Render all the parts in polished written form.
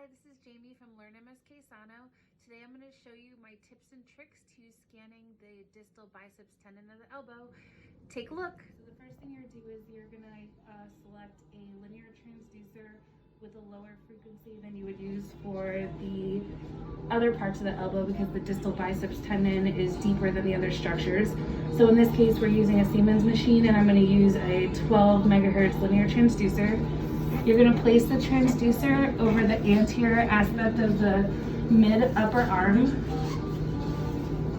Hi, this is Jamie from Learn MSK Sano. Today I'm going to show you my tips and tricks to scanning the distal biceps tendon of the elbow. Take a look. So the first thing you're going to do is you're going to select a linear transducer with a lower frequency than you would use for the other parts of the elbow because the distal biceps tendon is deeper than the other structures. So in this case we're using a Siemens machine and I'm going to use a 12 megahertz linear transducer. You're going to place the transducer over the anterior aspect of the mid-upper arm.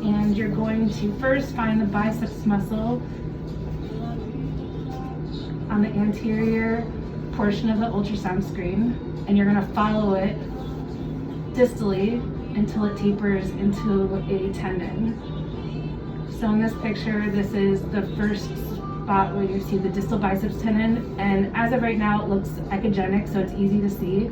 And you're going to first find the biceps muscle on the anterior portion of the ultrasound screen. And you're going to follow it distally until it tapers into a tendon. So in this picture, this is the first spot where you see the distal biceps tendon, and as of right now it looks echogenic, so it's easy to see,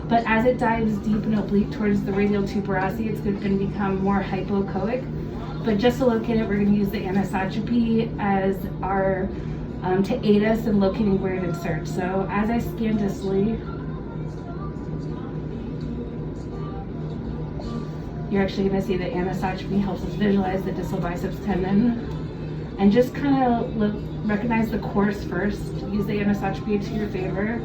but as it dives deep and oblique towards the radial tuberosity, it's going to become more hypoechoic. But just to locate it, we're going to use the anisotropy as our to aid us in locating where it inserts. So as I scan distally, you're actually going to see the anisotropy helps us visualize the distal biceps tendon. And just kind of recognize the course first. Use the anisotropy to your favor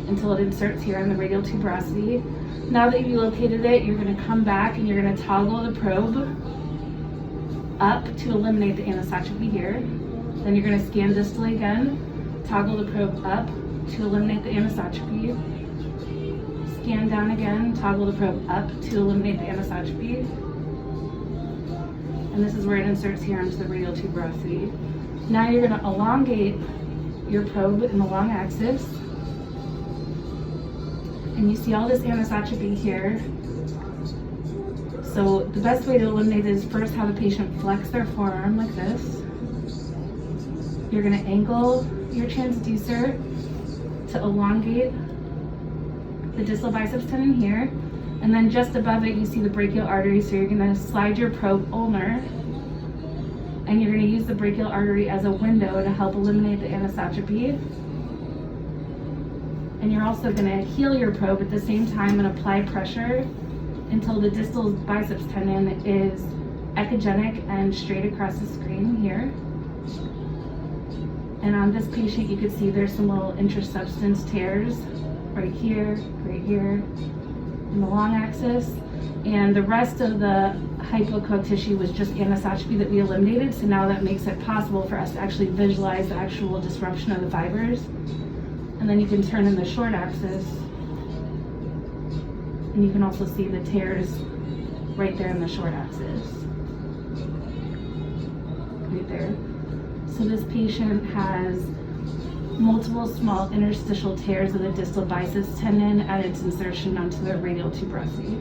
until it inserts here on the radial tuberosity. Now that you've located it, you're going to come back and you're going to toggle the probe up to eliminate the anisotropy here. Then you're going to scan distally again, toggle the probe up to eliminate the anisotropy. Scan down again, toggle the probe up to eliminate the anisotropy. And this is where it inserts here onto the radial tuberosity. Now you're going to elongate your probe in the long axis. And you see all this anisotropy here. So the best way to eliminate it is first have the patient flex their forearm like this. You're going to angle your transducer to elongate the distal biceps tendon here. And then just above it, you see the brachial artery, so you're going to slide your probe ulnar, and you're going to use the brachial artery as a window to help eliminate the anisotropy. And you're also going to heel your probe at the same time and apply pressure until the distal biceps tendon is echogenic and straight across the screen here. And on this patient, you can see there's some little intrasubstance tears right here, in the long axis, and the rest of the hypoechoic tissue was just anisotropy that we eliminated, so now that makes it possible for us to actually visualize the actual disruption of the fibers. And then you can turn in the short axis, and you can also see the tears right there in the short axis, right there. So this patient has multiple small interstitial tears of the distal biceps tendon at its insertion onto the radial tuberosity.